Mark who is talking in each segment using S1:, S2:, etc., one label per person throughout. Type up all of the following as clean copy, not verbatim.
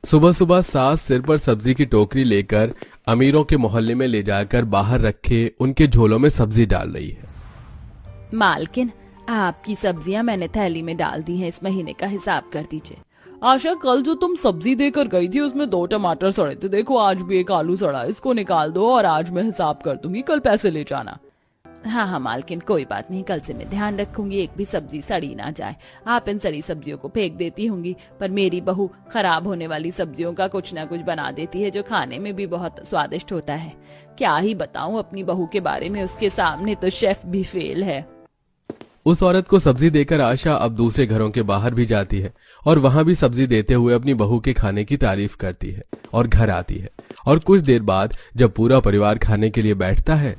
S1: सुबह सुबह सास सिर पर सब्जी की टोकरी लेकर अमीरों के मोहल्ले में ले जाकर बाहर रखे उनके झोलों में सब्जी डाल रही है।
S2: मालकिन, आपकी सब्जियां मैंने थैली में डाल दी हैं, इस महीने का हिसाब कर दीजिए। आशा, कल जो तुम सब्जी देकर गई थी उसमें 2 टमाटर सड़े थे, देखो आज भी एक आलू सड़ा, इसको निकाल दो और आज मैं हिसाब कर दूंगी, कल पैसे ले जाना। हाँ हाँ मालकिन, कोई बात नहीं, कल से मैं ध्यान रखूंगी एक भी सब्जी सड़ी ना जाए। आप इन सड़ी सब्जियों को फेंक देती होंगी, पर मेरी बहू खराब होने वाली सब्जियों का कुछ ना कुछ बना देती है जो खाने में भी बहुत स्वादिष्ट होता है। क्या ही बताऊं अपनी बहू के बारे में, उसके सामने तो शेफ भी फेल है।
S1: उस औरत को सब्जी देकर आशा अब दूसरे घरों के बाहर भी जाती है और वहां भी सब्जी देते हुए अपनी बहू के खाने की तारीफ करती है और घर आती है। और कुछ देर बाद जब पूरा परिवार खाने के लिए बैठता है,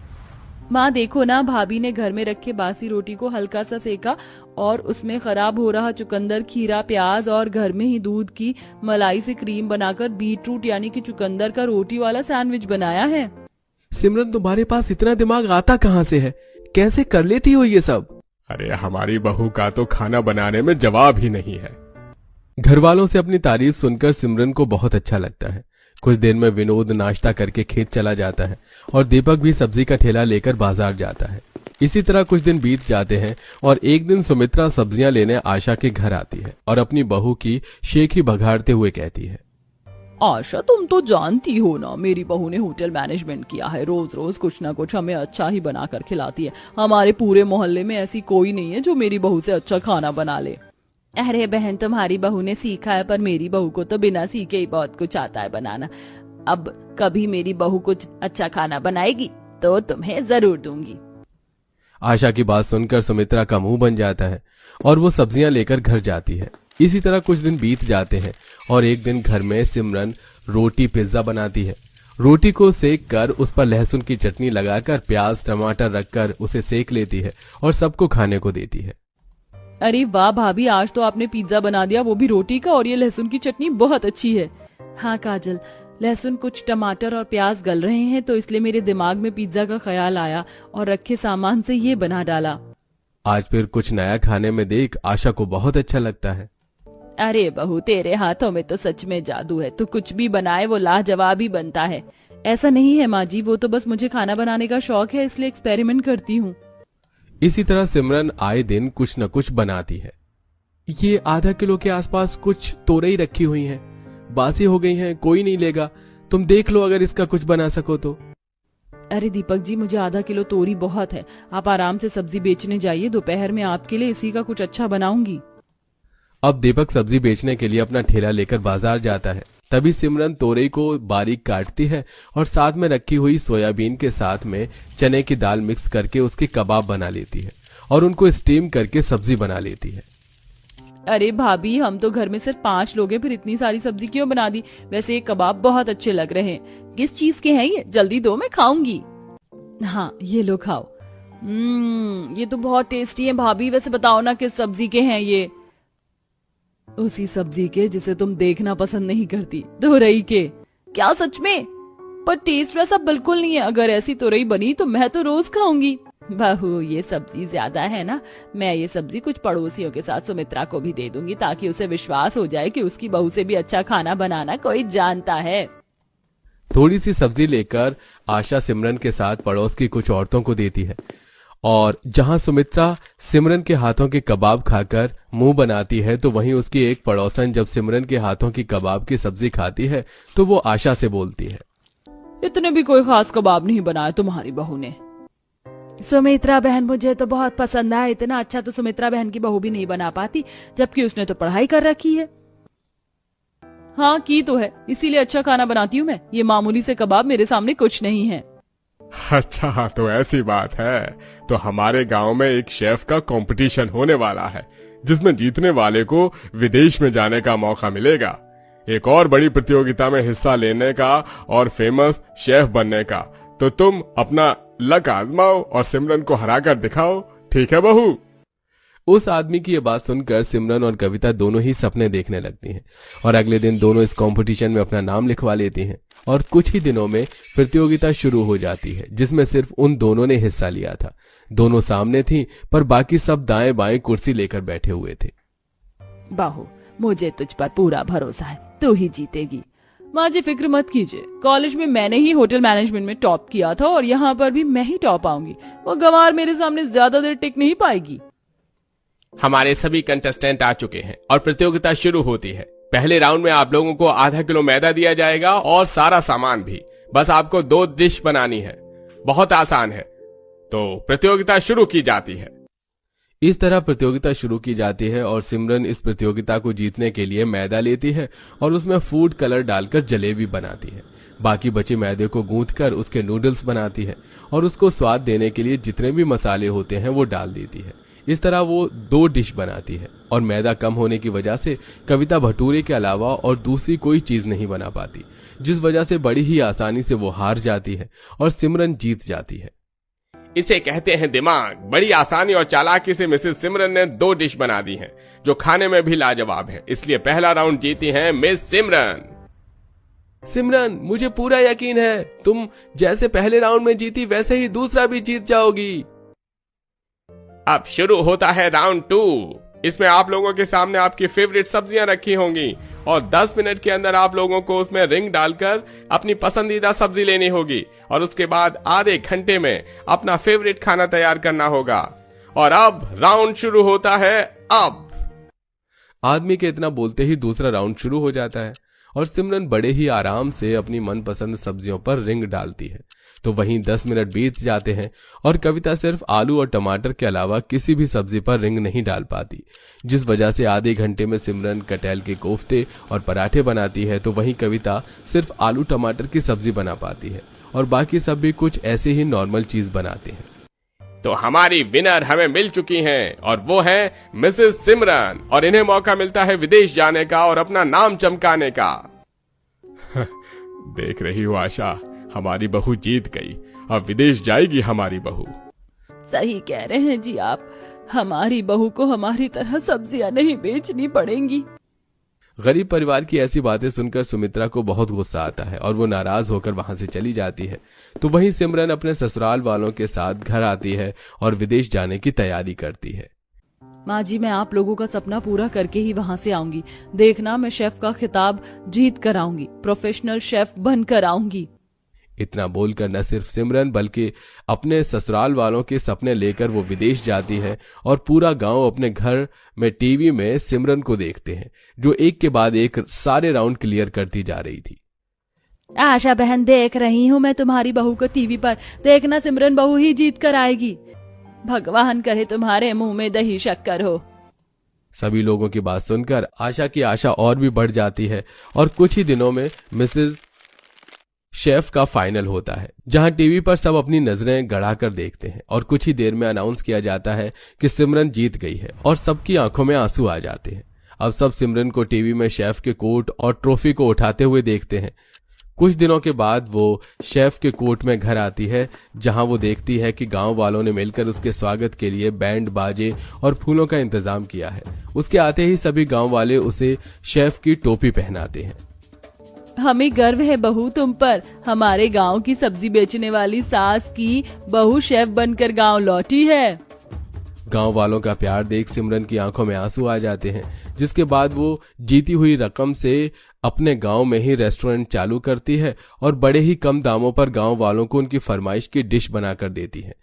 S2: माँ देखो ना, भाभी ने घर में रखे बासी रोटी को हल्का सा सेका और उसमें खराब हो रहा चुकंदर, खीरा, प्याज और घर में ही दूध की मलाई से क्रीम बनाकर बीटरूट यानी कि चुकंदर का रोटी वाला सैंडविच बनाया है।
S1: सिमरन, तुम्हारे पास इतना दिमाग आता कहाँ से है? कैसे कर लेती हो ये सब?
S3: अरे हमारी बहू का तो खाना बनाने में जवाब ही नहीं है।
S1: घर वालों से अपनी तारीफ सुनकर सिमरन को बहुत अच्छा लगता है। कुछ देर में विनोद नाश्ता करके खेत चला जाता है और दीपक भी सब्जी का ठेला लेकर बाजार जाता है। इसी तरह कुछ दिन बीत जाते हैं और एक दिन सुमित्रा सब्जियां लेने आशा के घर आती है और अपनी बहू की शेखी बघाड़ते हुए कहती है,
S2: आशा, तुम तो जानती हो ना, मेरी बहू ने होटल मैनेजमेंट किया है, रोज रोज कुछ ना कुछ हमें अच्छा ही बना कर खिलाती है। हमारे पूरे मोहल्ले में ऐसी कोई नहीं है जो मेरी बहू से अच्छा खाना बना ले। अरे बहन, तुम्हारी बहू ने सीखा है, पर मेरी बहू को तो बिना सीखे ही बहुत कुछ आता है बनाना। अब कभी मेरी बहू कुछ अच्छा खाना बनाएगी तो तुम्हें जरूर दूंगी।
S1: आशा की बात सुनकर सुमित्रा का मुंह बन जाता है और वो सब्जियां लेकर घर जाती है। इसी तरह कुछ दिन बीत जाते हैं और एक दिन घर में सिमरन रोटी पिज्जा बनाती है। रोटी को सेक कर उस पर लहसुन की चटनी लगाकर प्याज टमाटर रखकर उसे सेक लेती है और सबको खाने को देती है।
S2: अरे वाह भाभी, आज तो आपने पिज्जा बना दिया, वो भी रोटी का, और ये लहसुन की चटनी बहुत अच्छी है। हाँ काजल, लहसुन कुछ टमाटर और प्याज गल रहे हैं तो इसलिए मेरे दिमाग में पिज्जा का ख्याल आया और रखे सामान से ये बना डाला।
S1: आज फिर कुछ नया खाने में देख आशा को बहुत अच्छा लगता है।
S2: अरे बहू, तेरे हाथों में तो सच में जादू है, तू कुछ भी बनाए वो लाजवाब ही बनता है। ऐसा नहीं है माँ जी, वो तो बस मुझे खाना बनाने का शौक है, इसलिए एक्सपेरिमेंट करती हूँ।
S1: इसी तरह सिमरन आए दिन कुछ न कुछ बनाती है। ये आधा किलो के आसपास कुछ तोरई रखी हुई हैं, बासी हो गई हैं, कोई नहीं लेगा, तुम देख लो अगर इसका कुछ बना सको तो।
S2: अरे दीपक जी, मुझे आधा किलो तोरी बहुत है, आप आराम से सब्जी बेचने जाइए, दोपहर में आपके लिए इसी का कुछ अच्छा बनाऊंगी।
S1: अब दीपक सब्जी बेचने के लिए अपना ठेला लेकर बाजार जाता है। तभी सिमरन तोरई को बारीक काटती है और साथ में रखी हुई सोयाबीन के साथ में चने की दाल मिक्स करके उसके कबाब बना लेती है और उनको स्टीम करके सब्जी बना लेती है।
S2: अरे भाभी, हम तो घर में सिर्फ 5 लोग हैं, फिर इतनी सारी सब्जी क्यों बना दी? वैसे ये कबाब बहुत अच्छे लग रहे हैं, किस चीज के हैं ये? जल्दी दो, मैं खाऊंगी। हाँ ये लो खाओ। ये तो बहुत टेस्टी है भाभी, वैसे बताओ ना किस सब्जी के हैं ये? उसी सब्जी के जिसे तुम देखना पसंद नहीं करती, तोरई के। क्या सच में? पर टेस्ट वैसा बिल्कुल नहीं है, अगर ऐसी तोरई बनी तो मैं तो रोज खाऊंगी। बहू, ये सब्जी ज्यादा है ना, मैं ये सब्जी कुछ पड़ोसियों के साथ सुमित्रा को भी दे दूंगी ताकि उसे विश्वास हो जाए कि उसकी बहू से भी अच्छा खाना बनाना कोई जानता है।
S1: थोड़ी सी सब्जी लेकर आशा सिमरन के साथ पड़ोस की कुछ औरतों को देती है और जहां सुमित्रा सिमरन के हाथों के कबाब खाकर मुंह बनाती है तो वहीं उसकी एक पड़ोसन जब सिमरन के हाथों की कबाब की सब्जी खाती है तो वो आशा से बोलती है,
S2: इतने भी कोई खास कबाब नहीं बनाया तुम्हारी बहू ने। सुमित्रा बहन मुझे तो बहुत पसंद आया, इतना अच्छा तो सुमित्रा बहन की बहू भी नहीं बना पाती, जबकि उसने तो पढ़ाई कर रखी है। हाँ की तो है, इसीलिए अच्छा खाना बनाती हूँ मैं, ये मामूली से कबाब मेरे सामने कुछ नहीं है।
S3: अच्छा तो ऐसी बात है, तो हमारे गांव में एक शेफ का कंपटीशन होने वाला है जिसमें जीतने वाले को विदेश में जाने का मौका मिलेगा, एक और बड़ी प्रतियोगिता में हिस्सा लेने का और फेमस शेफ बनने का। तो तुम अपना लक आजमाओ और सिमरन को हराकर दिखाओ, ठीक है बहू?
S1: उस आदमी की ये बात सुनकर सिमरन और कविता दोनों ही सपने देखने लगती हैं और अगले दिन दोनों इस कंपटीशन में अपना नाम लिखवा लेती हैं और कुछ ही दिनों में प्रतियोगिता शुरू हो जाती है जिसमें सिर्फ उन दोनों ने हिस्सा लिया था। दोनों सामने थीं पर बाकी सब दाएं बाएं कुर्सी लेकर बैठे हुए थे।
S2: बहू, मुझे तुझ पर पूरा भरोसा है, तू ही जीतेगी। माँ जी फिक्र मत कीजिए, कॉलेज में मैंने ही होटल मैनेजमेंट में टॉप किया था और यहाँ पर भी मैं ही टॉप आऊंगी। वो गंवार मेरे सामने ज्यादा देर टिक नहीं पाएगी।
S3: हमारे सभी कंटेस्टेंट आ चुके हैं और प्रतियोगिता शुरू होती है। पहले राउंड में आप लोगों को आधा किलो मैदा दिया जाएगा और सारा सामान भी। बस आपको 2 डिश बनानी है, बहुत आसान है। तो प्रतियोगिता शुरू की जाती है।
S1: इस तरह प्रतियोगिता शुरू की जाती है और सिमरन इस प्रतियोगिता को जीतने के लिए मैदा लेती है और उसमें फूड कलर डालकर जलेबी बनाती है। बाकी बचे मैदे को गूंथकर उसके नूडल्स बनाती है और उसको स्वाद देने के लिए जितने भी मसाले होते हैं वो डाल देती है। इस तरह वो 2 डिश बनाती है और मैदा कम होने की वजह से कविता भटूरे के अलावा और दूसरी कोई चीज नहीं बना पाती, जिस वजह से बड़ी ही आसानी से वो हार जाती है और सिमरन जीत जाती है।
S3: इसे कहते हैं दिमाग। बड़ी आसानी और चालाकी से मिसेस सिमरन ने 2 डिश बना दी हैं, जो खाने में भी लाजवाब है। इसलिए पहला राउंड जीती हैं मिस सिमरन।
S1: सिमरन, मुझे पूरा यकीन है तुम जैसे पहले राउंड में जीती वैसे ही दूसरा भी जीत जाओगी।
S3: अब शुरू होता है राउंड 2। इसमें आप लोगों के सामने आपकी फेवरेट सब्जियां रखी होंगी और 10 मिनट के अंदर आप लोगों को उसमें रिंग डालकर अपनी पसंदीदा सब्जी लेनी होगी और उसके बाद आधे घंटे में अपना फेवरेट खाना तैयार करना होगा। और अब राउंड शुरू होता है। अब
S1: आदमी के इतना बोलते ही दूसरा राउंड शुरू हो जाता है और सिमरन बड़े ही आराम से अपनी मनपसंद सब्जियों पर रिंग डालती है। तो वहीं 10 मिनट बीत जाते हैं और कविता सिर्फ आलू और टमाटर के अलावा किसी भी सब्जी पर रिंग नहीं डाल पाती, जिस वजह से आधे घंटे में सिमरन कटहल के कोफ्ते और पराठे बनाती है। तो वहीं कविता सिर्फ आलू टमाटर की सब्जी बना पाती है और बाकी सब भी कुछ ऐसे ही नॉर्मल चीज बनाते हैं।
S3: तो हमारी विनर हमें मिल चुकी हैं और वो है मिसेस सिमरन, और इन्हें मौका मिलता है विदेश जाने का और अपना नाम चमकाने का। देख रही हो आशा, हमारी बहू जीत गई। अब विदेश जाएगी हमारी बहू।
S2: सही कह रहे हैं जी आप, हमारी बहू को हमारी तरह सब्जियां नहीं बेचनी पड़ेंगी।
S1: गरीब परिवार की ऐसी बातें सुनकर सुमित्रा को बहुत गुस्सा आता है और वो नाराज होकर वहां से चली जाती है। तो वहीं सिमरन अपने ससुराल वालों के साथ घर आती है और विदेश जाने की तैयारी करती है।
S2: माँ जी, मैं आप लोगों का सपना पूरा करके ही वहाँ से आऊंगी। देखना, मैं शेफ का खिताब जीत कर आऊंगी, प्रोफेशनल शेफ बनकर आऊंगी।
S1: इतना बोलकर न सिर्फ सिमरन बल्कि अपने ससुराल वालों के सपने लेकर वो विदेश जाती है और पूरा गांव अपने घर में टीवी में सिमरन को देखते हैं, जो एक के बाद एक सारे राउंड क्लियर करती जा रही थी।
S2: आशा बहन, देख रही हूँ मैं तुम्हारी बहू को टीवी पर। देखना, सिमरन बहू ही जीत कर आएगी। भगवान करे तुम्हारे मुंह में दही शक्कर हो।
S1: सभी लोगों की बात सुनकर आशा की आशा और भी बढ़ जाती है और कुछ ही दिनों में मिसेज शेफ का फाइनल होता है, जहां टीवी पर सब अपनी नजरें गड़ाकर देखते हैं और कुछ ही देर में अनाउंस किया जाता है कि सिमरन जीत गई है और सबकी आंखों में आंसू आ जाते हैं। अब सब सिमरन को टीवी में शेफ के कोट और ट्रॉफी को उठाते हुए देखते हैं। कुछ दिनों के बाद वो शेफ के कोट में घर आती है, जहां वो देखती है कि गांव वालों ने मिलकर उसके स्वागत के लिए बैंड बाजे और फूलों का इंतजाम किया है। उसके आते ही सभी गांव वाले उसे शेफ की टोपी पहनाते हैं।
S2: हमें गर्व है बहू तुम पर। हमारे गांव की सब्जी बेचने वाली सास की बहू शेफ बनकर गांव लौटी है।
S1: गांव वालों का प्यार देख सिमरन की आंखों में आंसू आ जाते हैं, जिसके बाद वो जीती हुई रकम से अपने गांव में ही रेस्टोरेंट चालू करती है और बड़े ही कम दामों पर गांव वालों को उनकी फरमाइश की डिश बनाकर देती है।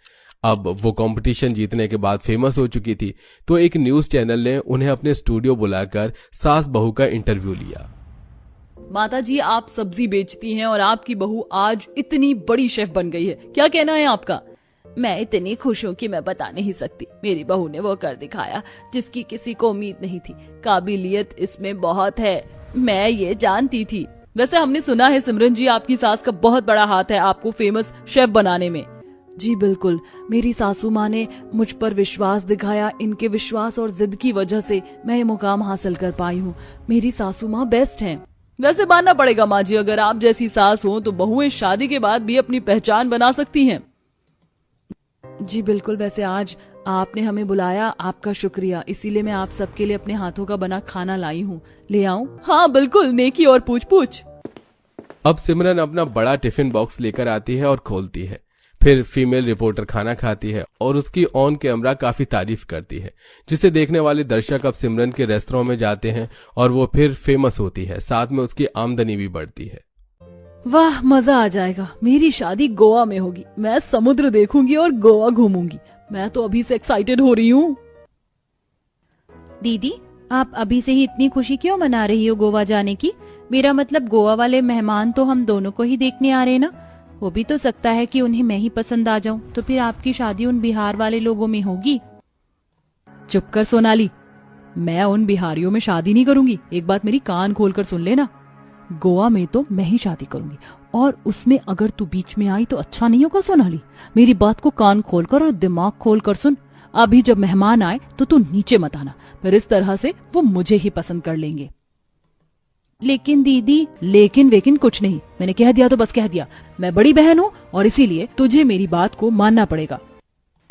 S1: अब वो कंपटीशन जीतने के बाद फेमस हो चुकी थी, तो एक न्यूज चैनल ने उन्हें अपने स्टूडियो बुलाकर सास बहू का इंटरव्यू लिया।
S2: माता जी, आप सब्जी बेचती हैं और आपकी बहू आज इतनी बड़ी शेफ बन गई है, क्या कहना है आपका? मैं इतनी खुश हूँ कि मैं बता नहीं सकती। मेरी बहू ने वो कर दिखाया जिसकी किसी को उम्मीद नहीं थी। काबिलियत इसमें बहुत है, मैं ये जानती थी। वैसे हमने सुना है सिमरन जी, आपकी सास का बहुत बड़ा हाथ है आपको फेमस शेफ बनाने में। जी बिल्कुल, मेरी सासू माँ ने मुझ पर विश्वास दिखाया। इनके विश्वास और जिद की वजह से मैं ये मुकाम हासिल कर पाई हूँ। मेरी सासू माँ बेस्ट हैं। वैसे मानना पड़ेगा माँ जी, अगर आप जैसी सास हो तो बहुएं शादी के बाद भी अपनी पहचान बना सकती हैं। जी बिल्कुल, वैसे आज आपने हमें बुलाया, आपका शुक्रिया। इसीलिए मैं आप सबके लिए अपने हाथों का बना खाना लाई हूँ। ले आऊं? हाँ बिल्कुल, नेकी और पूछ पूछ।
S1: अब सिमरन अपना बड़ा टिफिन बॉक्स लेकर आती है और खोलती है। फिर फिर फीमेल रिपोर्टर खाना खाती है और उसकी ऑन कैमरा काफी तारीफ करती है, जिसे देखने वाले दर्शक अब सिमरन के रेस्टोरेंट में जाते हैं और वो फिर फेमस होती है, साथ में उसकी आमदनी भी बढ़ती है।
S2: वाह, मजा आ जाएगा। मेरी शादी गोवा में होगी, मैं समुद्र देखूंगी और गोवा घूमूंगी। मैं तो अभी से एक्साइटेड हो रही हूँ।
S4: दीदी, आप अभी से ही इतनी खुशी क्यों मना रही हो गोवा जाने की? मेरा मतलब गोवा वाले मेहमान तो हम दोनों को ही देखने आ रहे हैं ना। हो भी तो सकता है कि उन्हें मैं ही पसंद आ जाऊं, तो फिर आपकी शादी उन बिहार वाले लोगों में होगी।
S2: चुप कर सोनाली, मैं उन बिहारियों में शादी नहीं करूंगी। एक बात मेरी कान खोलकर सुन लेना, गोवा में तो मैं ही शादी करूंगी, और उसमें अगर तू बीच में आई तो अच्छा नहीं होगा। सोनाली, मेरी बात को कान खोलकर और दिमाग खोलकर सुन। अभी जब मेहमान आए तो तू नीचे मत आना, फिर इस तरह से वो मुझे ही पसंद कर लेंगे।
S4: लेकिन दीदी।
S2: लेकिन वेकिन कुछ नहीं, मैंने कह दिया तो बस कह दिया। मैं बड़ी बहन हूँ और इसीलिए तुझे मेरी बात को मानना पड़ेगा।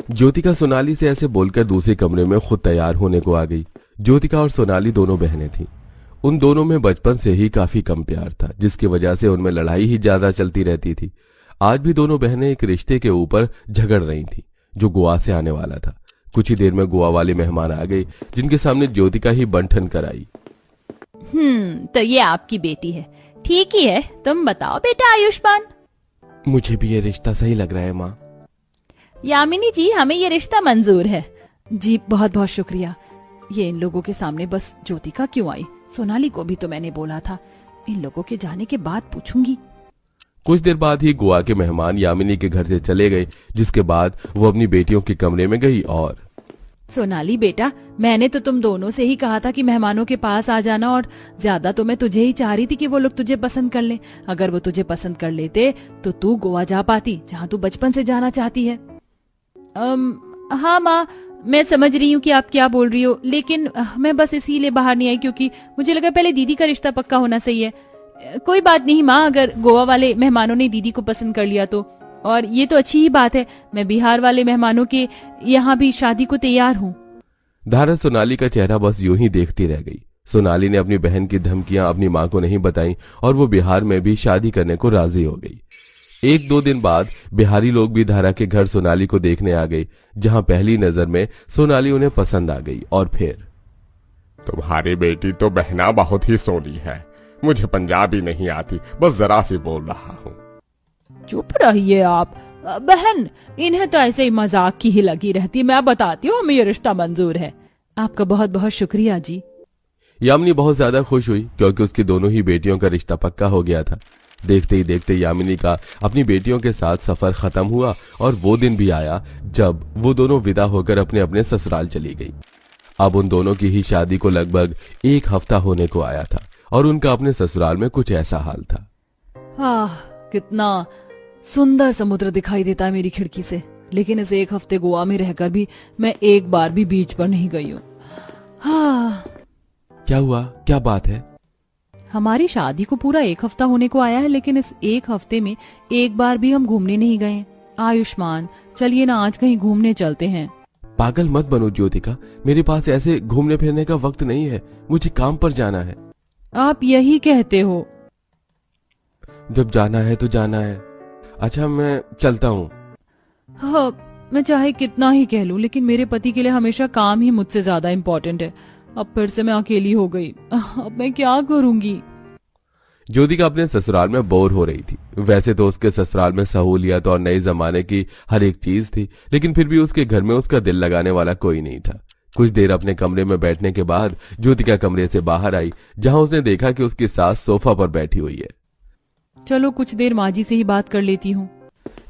S1: ज्योतिका सोनाली से ऐसे बोलकर दूसरे कमरे में खुद तैयार होने को आ गई। ज्योतिका और सोनाली दोनों बहनें थीं। उन दोनों में बचपन से ही काफी कम प्यार था, जिसकी वजह से उनमें लड़ाई ही ज्यादा चलती रहती थी। आज भी दोनों बहनें एक रिश्ते के ऊपर झगड़ रही थीं, जो गोवा से आने वाला था। कुछ ही देर में गोवा वाले मेहमान आ गए, जिनके सामने ज्योतिका ही बंठन कराई।
S4: तो ये आपकी बेटी है। ठीक ही है, तुम बताओ बेटा आयुष्मान।
S1: मुझे भी ये रिश्ता सही लग रहा है माँ।
S4: यामिनी जी, हमें ये रिश्ता मंजूर है।
S2: जी बहुत बहुत शुक्रिया। ये इन लोगों के सामने बस ज्योतिका क्यों आई? सोनाली को भी तो मैंने बोला था। इन लोगों के जाने के बाद पूछूंगी।
S1: कुछ देर बाद ही गोवा के मेहमान यामिनी के घर से चले गए, जिसके बाद वो अपनी बेटियों के कमरे में गई और
S2: सोनाली बेटा, मैंने तो तुम दोनों से ही कहा था कि मेहमानों के पास आ जाना, और ज्यादा तो मैं तुझे ही चाह रही थी कि वो लोग तुझे पसंद कर लें। अगर वो तुझे पसंद कर लेते तो तू गोवा जा पाती, जहाँ तू बचपन से जाना चाहती है।
S4: हाँ माँ, मैं समझ रही हूँ कि आप क्या बोल रही हो, लेकिन मैं बस इसीलिए बाहर नहीं आई क्योंकि मुझे लगा पहले दीदी का रिश्ता पक्का होना सही है। कोई बात नहीं माँ, अगर गोवा वाले मेहमानों ने दीदी को पसंद कर लिया तो, और ये तो अच्छी ही बात है। मैं बिहार वाले मेहमानों के यहाँ भी शादी को तैयार हूँ।
S1: धारा सोनाली का चेहरा बस यूं ही देखती रह गई। सोनाली ने अपनी बहन की धमकियां अपनी मां को नहीं बताई और वो बिहार में भी शादी करने को राजी हो गई। एक दो दिन बाद बिहारी लोग भी धारा के घर सोनाली को देखने आ गए, जहां पहली नजर में सोनाली उन्हें पसंद आ गई। और फिर
S3: तुम्हारी बेटी तो बहना बहुत ही सोनी है। मुझे पंजाबी नहीं आती, बस जरा सी बोल रहा हूँ।
S2: चुप रहिए आप। बहन, इन्हें तो ऐसे ही मजाक की ही लगी रहती। मैं बताती हूँ, हमें ये रिश्ता मंजूर है। आपका बहुत बहुत शुक्रिया जी।
S1: यामिनी बहुत ज्यादा खुश हुई क्योंकि उसकी दोनों ही बेटियों का रिश्ता पक्का हो गया था। देखते ही देखते यामिनी का अपनी बेटियों के साथ सफर खत्म हुआ और वो दिन भी आया जब वो दोनों विदा होकर अपने अपने ससुराल चली गई। अब उन दोनों की ही शादी को लगभग एक हफ्ता होने को आया था और उनका अपने ससुराल में कुछ ऐसा हाल था।
S2: कितना सुंदर समुद्र दिखाई देता है मेरी खिड़की से, लेकिन इस एक हफ्ते गोवा में रहकर भी मैं एक बार भी बीच पर नहीं गई हूँ।
S1: क्या हुआ? क्या बात है?
S2: हमारी शादी को पूरा एक हफ्ता होने को आया है, लेकिन इस एक हफ्ते में एक बार भी हम घूमने नहीं गए। आयुष्मान, चलिए ना आज कहीं घूमने चलते हैं।
S1: पागल मत बनो ज्योतिका, मेरे पास ऐसे घूमने फिरने का वक्त नहीं है। मुझे काम पर जाना है।
S2: आप यही कहते हो।
S1: जब जाना है तो जाना है। अच्छा, मैं चलता हूँ।
S2: हाँ, मैं चाहे कितना ही कह लूं, लेकिन मेरे पति के लिए हमेशा काम ही मुझसे ज्यादा इम्पोर्टेंट है। अब फिर से मैं अकेली हो गई। अब मैं क्या करूंगी?
S1: ज्योतिका अपने ससुराल में बोर हो रही थी। वैसे तो उसके ससुराल में सहूलियत और नए जमाने की हर एक चीज थी, लेकिन फिर भी उसके घर में उसका दिल लगाने वाला कोई नहीं था। कुछ देर अपने कमरे में बैठने के बाद ज्योतिका कमरे से बाहर आई, जहां उसने देखा कि उसकी सास सोफा पर बैठी हुई है।
S2: चलो कुछ देर माँ जी से ही बात कर लेती हूँ।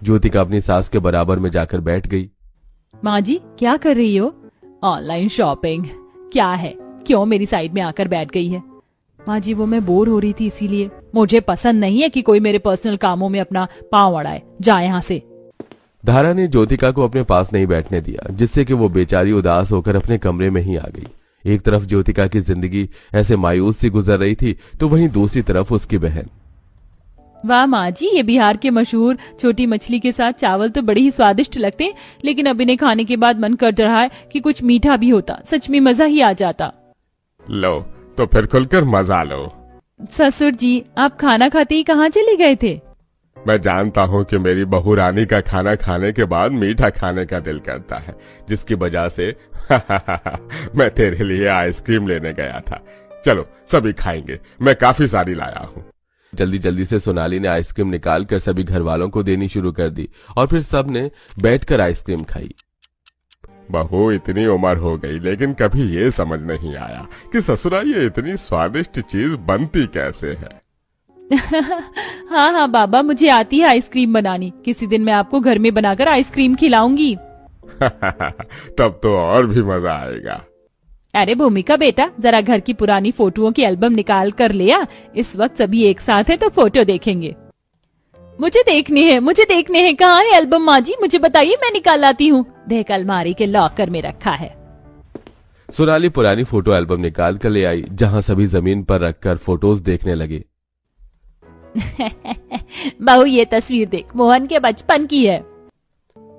S1: ज्योतिका अपनी सास के बराबर में जाकर बैठ गई।
S2: माँ जी, क्या कर रही हो? Online shopping. क्या है, क्यों मेरी साइड में आकर बैठ गई है? माँ जी, वो मैं बोर हो रही थी इसीलिए। मुझे पसंद नहीं है कि कोई मेरे पर्सनल कामों में अपना पांव अड़ाए। जा यहाँ से।
S1: धारा ने ज्योतिका को अपने पास नहीं बैठने दिया, जिससे कि वो बेचारी उदास होकर अपने कमरे में ही आ गई। एक तरफ ज्योतिका की जिंदगी ऐसे मायूस सी गुजर रही थी, तो वहीं दूसरी तरफ उसकी बहन।
S2: वाह माँ जी, ये बिहार के मशहूर छोटी मछली के साथ चावल तो बड़े ही स्वादिष्ट लगते हैं, लेकिन अब इन्हें खाने के बाद मन कर रहा है कि कुछ मीठा भी होता। सच में मजा ही आ जाता।
S3: लो तो फिर खुलकर मजा लो।
S2: ससुर जी, आप खाना खाते ही कहाँ चले गए थे?
S3: मैं जानता हूँ कि मेरी बहू रानी का खाना खाने के बाद मीठा खाने का दिल करता है, जिसकी वजह से मैं तेरे लिए आइसक्रीम लेने गया था। चलो सभी खाएंगे, मैं काफी सारी लाया हूँ।
S1: जल्दी जल्दी से सोनाली ने आइसक्रीम निकालकर सभी घर वालों को देनी शुरू कर दी और फिर सब ने बैठकर आइसक्रीम खाई।
S3: बहू इतनी उम्र हो गई लेकिन कभी ये समझ नहीं आया कि ससुराल ये इतनी स्वादिष्ट चीज बनती कैसे है।
S4: हाँ हाँ बाबा, मुझे आती है आइसक्रीम बनानी। किसी दिन मैं आपको घर में बनाकर आइसक्रीम खिलाऊंगी।
S3: तब तो और भी मजा आएगा।
S4: अरे भूमिका बेटा, जरा घर की पुरानी फोटोओं की एल्बम निकाल कर ले आ। इस वक्त सभी एक साथ है तो फोटो देखेंगे। मुझे देखने हैं। कहाँ है एल्बम माँ जी? मुझे बताइए, मैं निकाल लाती हूँ। देख, अलमारी के लॉकर में रखा है।
S1: सोनाली पुरानी फोटो एल्बम निकाल कर ले आई, जहाँ सभी जमीन पर रखकर फोटोज देखने लगे।
S4: बहू, ये तस्वीर देख, मोहन के बचपन की है।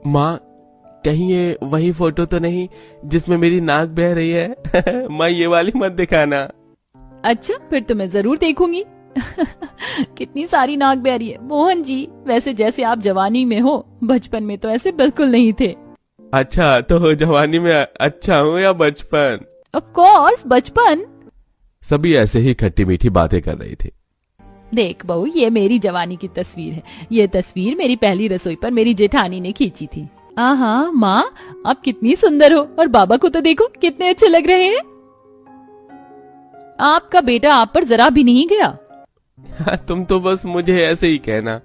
S1: माँ, कहीं ये वही फोटो तो नहीं जिसमें मेरी नाक बह रही है? माँ, ये वाली मत दिखाना।
S4: अच्छा, फिर तो मैं जरूर देखूंगी। कितनी सारी नाक बह रही है। मोहन जी, वैसे जैसे आप जवानी में हो, बचपन में तो ऐसे बिल्कुल नहीं थे।
S1: अच्छा, तो जवानी में अच्छा हूँ या बचपन?
S4: ऑफ कोर्स बचपन।
S1: सभी ऐसे ही खट्टी मीठी बातें कर रहे थे।
S4: देख बहू, ये मेरी जवानी की तस्वीर है। ये तस्वीर मेरी पहली रसोई पर मेरी जेठानी ने खींची थी। हाँ माँ, आप कितनी सुंदर हो, और बाबा को तो देखो कितने अच्छे लग रहे हैं। आपका बेटा आप पर जरा भी नहीं गया।
S1: तुम तो बस मुझे ऐसे ही कहना।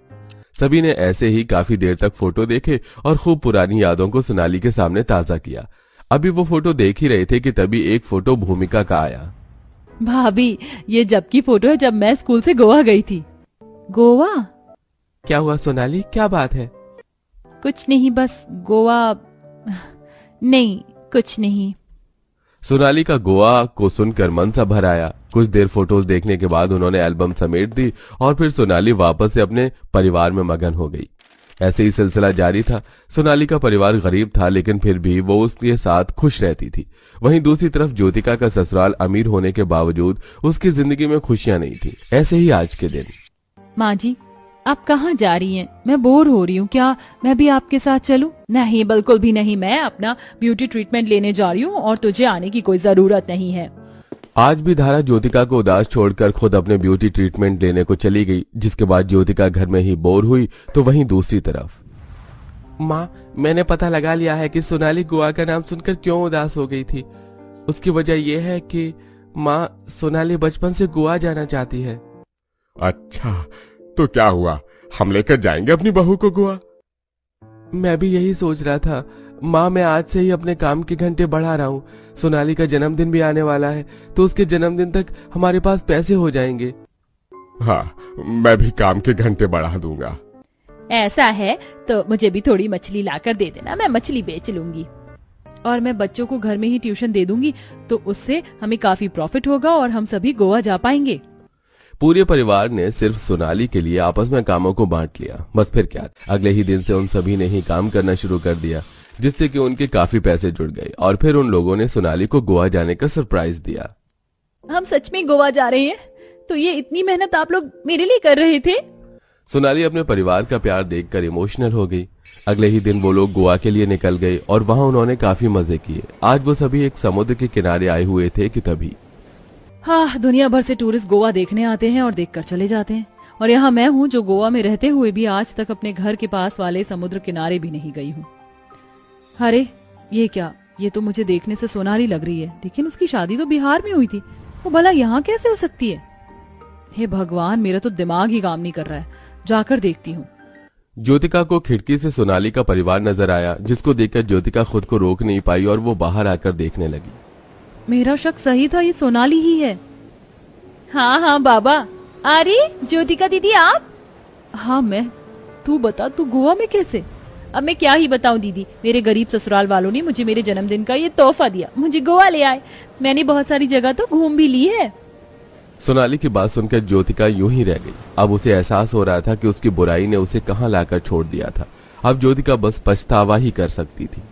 S1: सभी ने ऐसे ही काफी देर तक फोटो देखे और खूब पुरानी यादों को सोनाली के सामने ताजा किया। अभी वो फोटो देख ही रहे थे कि तभी एक फोटो भूमिका का आया।
S4: भाभी, ये जब की फोटो है, जब मैं स्कूल से गोवा गई थी। गोवा?
S1: क्या हुआ सोनाली, क्या बात है?
S4: कुछ नहीं, बस गोवा। नहीं, कुछ नहीं।
S1: सोनाली का गोवा को सुनकर मन सा भर आया। कुछ देर फोटोज देखने के बाद उन्होंने एल्बम समेट दी और फिर सोनाली वापस से अपने परिवार में मगन हो गई। ऐसे ही सिलसिला जारी था। सोनाली का परिवार गरीब था, लेकिन फिर भी वो उसके साथ खुश रहती थी। वहीं दूसरी तरफ ज्योतिका का ससुराल अमीर होने के बावजूद उसकी जिंदगी में खुशियां नहीं थी। ऐसे ही आज के दिन।
S4: माँ जी, आप कहाँ जा रही हैं? मैं बोर हो रही हूँ, क्या मैं भी आपके साथ चलूं? नहीं, बिल्कुल भी नहीं। मैं अपना ब्यूटी ट्रीटमेंट लेने जा रही हूँ और तुझे आने की कोई जरूरत नहीं है।
S1: आज भी धारा ज्योतिका को उदास छोड़कर खुद अपने ब्यूटी ट्रीटमेंट लेने को चली गई, जिसके बाद ज्योतिका घर में ही बोर हुई। तो वहीं दूसरी तरफ, माँ, मैंने पता लगा लिया है कि सोनाली गोवा का नाम सुनकर क्यों उदास हो गई थी। उसकी वजह यह है कि माँ, सोनाली बचपन से गोवा जाना चाहती है।
S3: अच्छा, तो क्या हुआ, हम लेकर जाएंगे अपनी बहू को गोवा?
S1: मैं भी यही सोच रहा था माँ। मैं आज से ही अपने काम के घंटे बढ़ा रहा हूँ। सोनाली का जन्मदिन भी आने वाला है, तो उसके जन्मदिन तक हमारे पास पैसे हो जाएंगे।
S3: हाँ, मैं भी काम के घंटे बढ़ा दूंगा।
S4: ऐसा है तो मुझे भी थोड़ी मछली लाकर दे देना, मैं मछली बेच लूंगी। और मैं बच्चों को घर में ही ट्यूशन दे दूंगी, तो उससे हमें काफी प्रॉफिट होगा और हम सभी गोवा जा पाएंगे।
S1: पूरे परिवार ने सिर्फ सोनाली के लिए आपस में कामों को बांट लिया। बस फिर क्या, अगले ही दिन से उन सभी ने ही काम करना शुरू कर दिया, जिससे कि उनके काफी पैसे जुड़ गए। और फिर उन लोगों ने सोनाली को गोवा जाने का सरप्राइज दिया।
S4: हम सच में गोवा जा रहे हैं? तो ये इतनी मेहनत आप लोग मेरे लिए कर रहे थे?
S1: सोनाली अपने परिवार का प्यार देखकर इमोशनल हो गई। अगले ही दिन वो लोग गोवा के लिए निकल गए और वहां उन्होंने काफी मजे किए। आज वो सभी एक समुद्र के किनारे आए हुए थे कि तभी,
S4: हाँ, दुनिया भर से टूरिस्ट गोवा देखने आते हैं और देखकर चले जाते हैं, और यहाँ मैं हूँ जो गोवा में रहते हुए भी आज तक अपने घर के पास वाले समुद्र किनारे भी नहीं गई हूँ। अरे ये क्या, ये तो मुझे देखने से सोनाली लग रही है, लेकिन उसकी शादी तो बिहार में हुई थी। वो भला यहाँ कैसे हो सकती है? हे भगवान, मेरा तो दिमाग ही काम नहीं कर रहा है। जाकर देखती हूँ।
S1: ज्योतिका को खिड़की से सोनाली का परिवार नजर आया, जिसको देखकर ज्योतिका खुद को रोक नहीं पाई और वो बाहर आकर देखने लगी।
S4: मेरा शक सही था, ये सोनाली ही है। हाँ बाबा। अरे ज्योतिका दीदी, आप? हाँ मैं। तू बता, तू गोवा में कैसे? अब मैं क्या ही बताऊं दीदी, मेरे गरीब ससुराल वालों ने मुझे मेरे जन्मदिन का ये तोहफा दिया, मुझे गोवा ले आए। मैंने बहुत सारी जगह तो घूम भी ली है।
S1: सोनाली की बात सुनकर ज्योतिका यूं ही रह गई। अब उसे एहसास हो रहा था कि उसकी बुराई ने उसे कहां लाकर छोड़ दिया था। अब ज्योतिका बस पछतावा ही कर सकती थी।